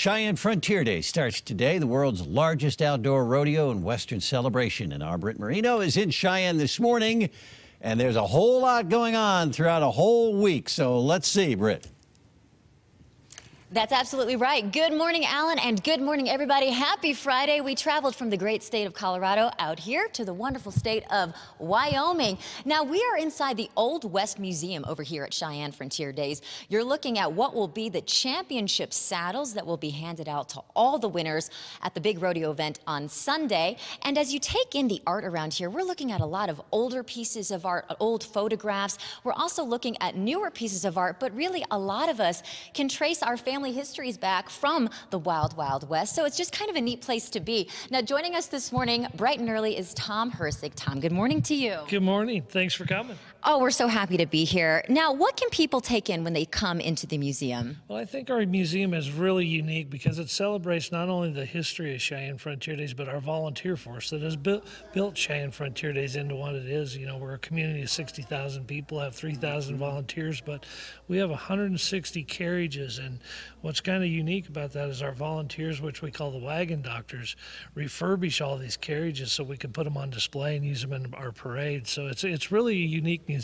Cheyenne Frontier Days starts today, the world's largest outdoor rodeo and Western celebration. And our Britt Marino is in Cheyenne this morning, and there's a whole lot going on throughout a whole week. So let's see, Britt. That's absolutely right. Good morning, Alan, and good morning, everybody. Happy Friday. We traveled from the great state of Colorado out here to the wonderful state of Wyoming. Now, we are inside the Old West Museum over here at Cheyenne Frontier Days. You're looking at what will be the championship saddles that will be handed out to all the winners at the big rodeo event on Sunday. And as you take in the art around here, we're looking at a lot of older pieces of art, old photographs. We're also looking at newer pieces of art, but really a lot of us can trace our family histories back from the Wild Wild West. So it's just kind of a neat place to be. Now, joining us this morning bright and early is Tom Hersig. Tom, good morning to you. Good morning. Thanks for coming. Oh, we're so happy to be here. Now, what can people take in when they come into the museum? Well, I think our museum is really unique because it celebrates not only the history of Cheyenne Frontier Days, but our volunteer force that has built Cheyenne Frontier Days into what it is. You know, we're a community of 60,000 people, have 3,000 volunteers, but we have 160 carriages. And what's kind of unique about that is our volunteers, which we call the wagon doctors, refurbish all these carriages so we can put them on display and use them in our parade. So it's really a unique museum.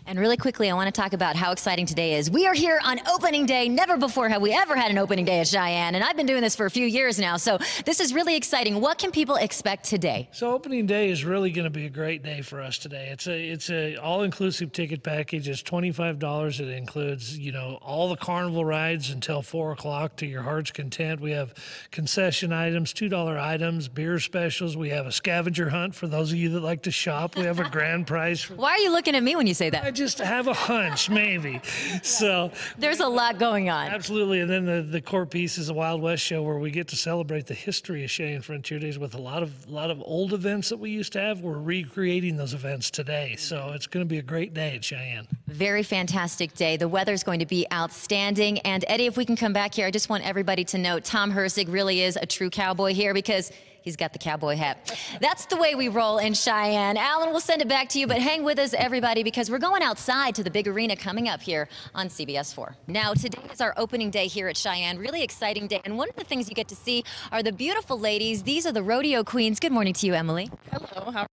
And really quickly, I want to talk about how exciting today is. We are here on opening day. Never before have we ever had an opening day at Cheyenne, and I've been doing this for a few years now, so this is really exciting. What can people expect today? So opening day is really going to be a great day for us today. It's a all-inclusive ticket package. It's $25. It includes, you know, all the carnival rides until 4 o'clock to your heart's content. We have concession items, $2 items, beer specials. We have a scavenger hunt for those of you that like to shop. We have a grand prize. Why are you looking at me when you say that? I just have a hunch, maybe. So there's a lot going on. Absolutely. And then the core piece is a Wild West show where we get to celebrate the history of Cheyenne Frontier Days with a lot of old events that we used to have. We're recreating those events today. So it's going to be a great day at Cheyenne. Very fantastic day. The weather's going to be outstanding. And Eddie, if we can come back here, I just want everybody to know Tom Hersig really is a true cowboy here because he's got the cowboy hat. That's the way we roll in Cheyenne. Alan, we'll send it back to you, but hang with us, everybody, because we're going outside to the big arena coming up here on CBS 4. Now, today is our opening day here at Cheyenne. Really exciting day. And one of the things you get to see are the beautiful ladies. These are the rodeo queens. Good morning to you, Emily. Hello. How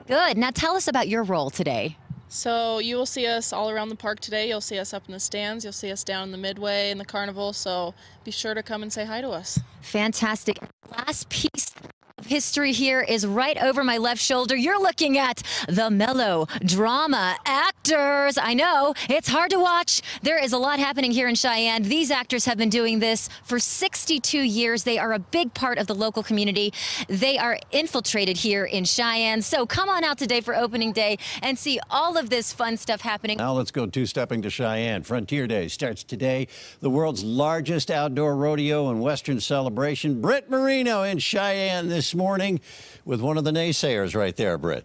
Good. Now, tell us about your role today. So you will see us all around the park today. You'll see us up in the stands. You'll see us down in the midway in the carnival. So be sure to come and say hi to us. Fantastic. Last piece of history here is right over my left shoulder. You're looking at the melodrama actors. I know it's hard to watch. There is a lot happening here in Cheyenne. These actors have been doing this for 62 years. They are a big part of the local community. They are infiltrated here in Cheyenne. So come on out today for opening day and see all of this fun stuff happening. Now let's go two-stepping to Cheyenne. Frontier Days starts today, the world's largest outdoor rodeo and Western celebration. Britt Marino in Cheyenne this morning with one of the naysayers right there, Britt.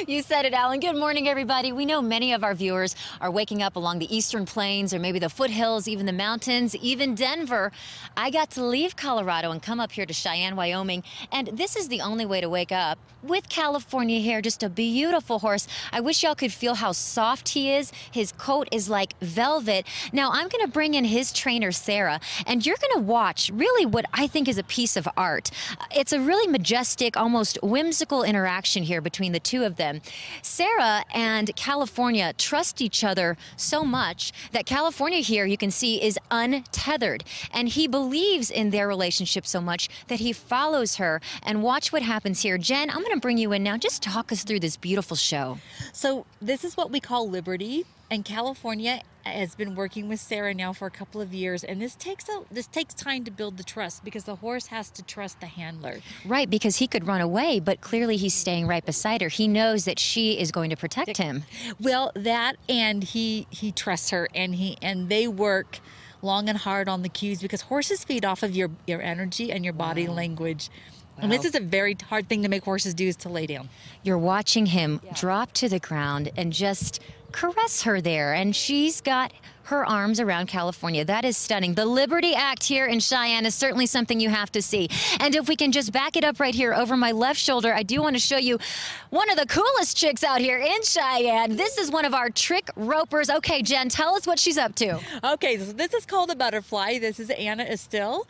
You said it, Alan. Good morning, everybody. We know many of our viewers are waking up along the eastern plains or maybe the foothills, even the mountains, even Denver. I got to leave Colorado and come up here to Cheyenne, Wyoming, and this is the only way to wake up with California hair, just a beautiful horse. I wish y'all could feel how soft he is. His coat is like velvet. Now, I'm going to bring in his trainer, Sarah, and you're going to watch really what I think is a piece of art. It's a really majestic, almost whimsical interaction here between the two of them. Sarah and California trust each other so much that California here, you can see, is untethered. And he believes in their relationship so much that he follows her. And watch what happens here. Jen, I'm going to bring you in now. Just talk us through this beautiful show. So this is what we call Liberty, and California has been working with Sarah now for a couple of years, and this takes time to build the trust because the horse has to trust the handler. Right, because he could run away, but clearly he's staying right beside her. He knows that she is going to protect him. Well, that and he trusts her, and they work long and hard on the cues because horses feed off of your energy and your body language. Wow. And this is a very hard thing to make horses do, is to lay down. You're watching him drop to the ground and just caress her there, and she's got her arms around California. That is stunning. The Liberty Act here in Cheyenne is certainly something you have to see. And if we can just back it up right here over my left shoulder, I do want to show you one of the coolest chicks out here in Cheyenne. This is one of our trick ropers. Okay, Jen, tell us what she's up to. Okay, so this is called a butterfly. This is Anna Estill.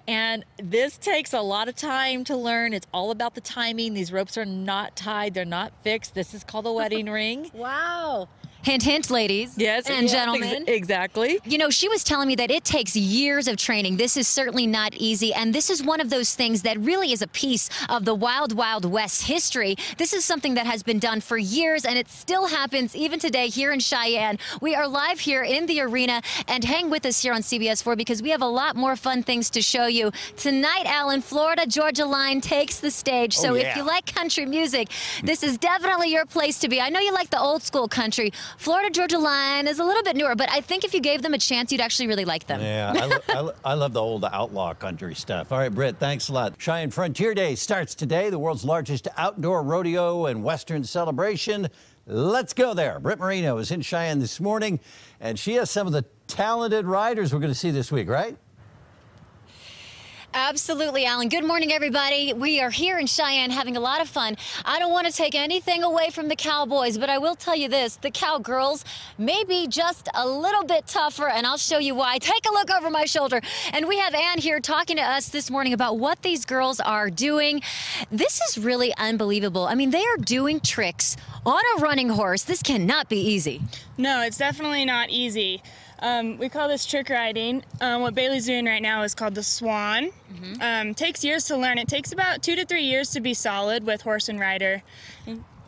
And this takes a lot of time to learn. It's all about the timing. These ropes are not tied. They're not fixed. This is called a wedding ring. Wow. Hint, hint, ladies. Yes, and gentlemen. Exactly. You know, she was telling me that it takes years of training. This is certainly not easy. And this is one of those things that really is a piece of the Wild Wild West history. This is something that has been done for years, and it still happens even today here in Cheyenne. We are live here in the arena, and hang with us here on CBS 4 because we have a lot more fun things to show you. Tonight, Alan, Florida-Georgia line takes the stage. So if you like country music, this is definitely your place to be. I know you like the old school country. Florida-Georgia line is a little bit newer, but I think if you gave them a chance, you'd actually really like them. Yeah, I love the old outlaw country stuff. All right, Britt, thanks a lot. Cheyenne Frontier Days starts today, the world's largest outdoor rodeo and Western celebration. Let's go there. Britt Marino is in Cheyenne this morning, and she has some of the talented riders we're going to see this week, right? Absolutely, Alan. Good morning, everybody. We are here in Cheyenne having a lot of fun. I don't want to take anything away from the cowboys, but I will tell you this. The cowgirls may be just a little bit tougher, and I'll show you why. Take a look over my shoulder. And we have Ann here talking to us this morning about what these girls are doing. This is really unbelievable. I mean, they are doing tricks on a running horse. This cannot be easy. No, it's definitely not easy. We call this trick riding. What Bailey's doing right now is called the swan. Takes years to learn. It takes about 2 to 3 years to be solid with horse and rider.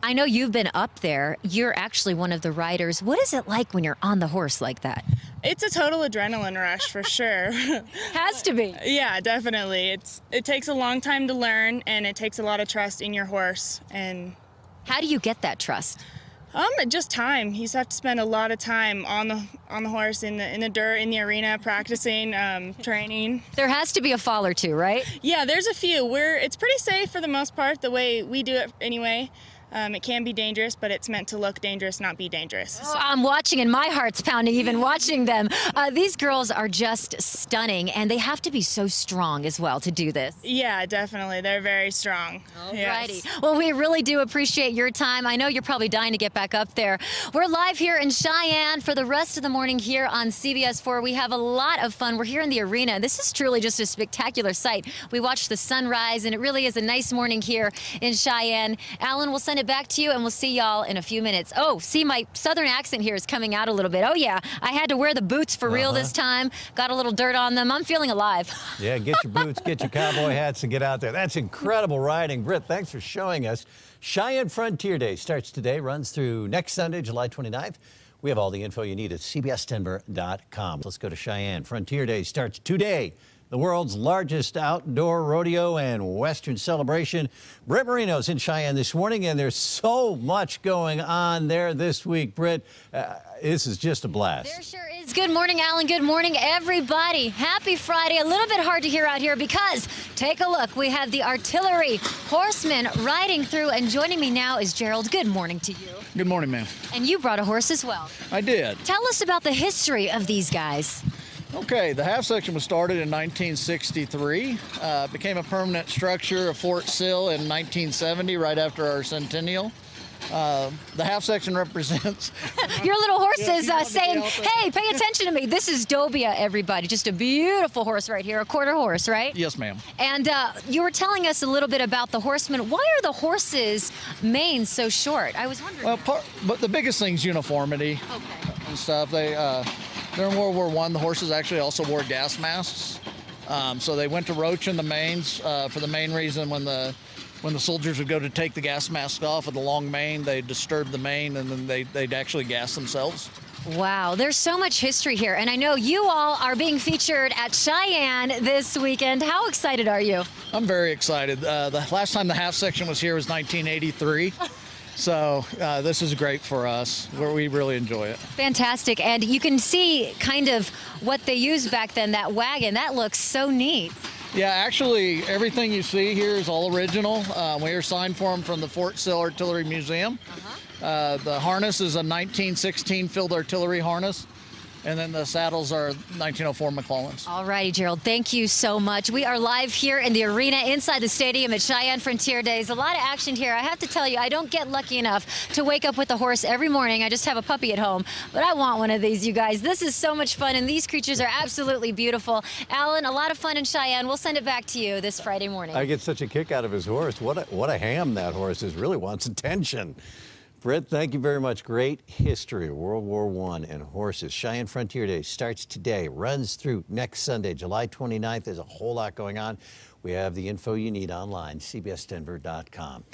I know you've been up there. You're actually one of the riders. What is it like when you're on the horse like that? It's a total adrenaline rush for sure. Has to be. Yeah, definitely. It takes a long time to learn, and it takes a lot of trust in your horse. And how do you get that trust? Just time. You just have to spend a lot of time on the horse, in the dirt, in the arena, practicing, training. There has to be a fall or two, right? Yeah, there's a few. It's pretty safe for the most part, the way we do it anyway. It can be dangerous, but it's meant to look dangerous, not be dangerous. Oh, I'm watching and my heart's pounding even watching them. These girls are just stunning, and they have to be so strong as well to do this. Yeah, definitely. They're very strong. Alrighty. Yes. Well, we really do appreciate your time. I know you're probably dying to get back up there. We're live here in Cheyenne for the rest of the morning here on CBS 4. We have a lot of fun. We're here in the arena. This is truly just a spectacular sight. We watched the sunrise, and it really is a nice morning here in Cheyenne. Alan, we'll send it back to you, and we'll see y'all in a few minutes. Oh, see, my southern accent here is coming out a little bit. Oh, yeah. I had to wear the boots for real this time. Got a little dirt on them. I'm feeling alive. Yeah, get your boots, get your cowboy hats, and get out there. That's incredible riding. Britt, thanks for showing us. Cheyenne Frontier Day starts today, runs through next Sunday, July 29th. We have all the info you need at cbsdenver.com. Let's go to Cheyenne. Frontier Day starts today. The world's largest outdoor rodeo and Western celebration. Britt Marino's in Cheyenne this morning, and there's so much going on there this week. Britt, this is just a blast. There sure is. Good morning, Alan. Good morning, everybody. Happy Friday. A little bit hard to hear out here because, take a look, we have the artillery horsemen riding through, and joining me now is Gerald. Good morning to you. Good morning, ma'am. And you brought a horse as well. I did. Tell us about the history of these guys. Okay, the half section was started in 1963, became a permanent structure of Fort Sill in 1970, right after our centennial. The half section represents... Your little horse is saying, hey, pay attention to me. This is Dobia, everybody. Just a beautiful horse right here, a quarter horse, right? Yes, ma'am. And you were telling us a little bit about the horsemen. Why are the horses' manes so short? I was wondering. Well, but the biggest thing is uniformity and stuff. During World War I, the horses actually also wore gas masks. So they went to roach in the manes for the main reason when the soldiers would go to take the gas mask off with the long mane, they'd disturb the mane, and then they'd actually gas themselves. Wow, there's so much history here, and I know you all are being featured at Cheyenne this weekend. How excited are you? I'm very excited. The last time the half section was here was 1983. So this is great for us. We really enjoy it. Fantastic. And you can see kind of what they used back then, that wagon. That looks so neat. Yeah, actually, everything you see here is all original. We are signed for them from the Fort Sill Artillery Museum. The harness is a 1916 field artillery harness. And then the saddles are 1904 McClellans. All righty, Gerald, thank you so much. We are live here in the arena inside the stadium at Cheyenne Frontier Days. A lot of action here. I have to tell you, I don't get lucky enough to wake up with a horse every morning. I just have a puppy at home, but I want one of these, you guys. This is so much fun, and these creatures are absolutely beautiful. Alan, a lot of fun in Cheyenne. We'll send it back to you this Friday morning. I get such a kick out of his horse. What a ham that horse is. Really wants attention. Britt, thank you very much. Great history of World War I and horses. Cheyenne Frontier Day starts today, runs through next Sunday, July 29th. There's a whole lot going on. We have the info you need online, cbsdenver.com.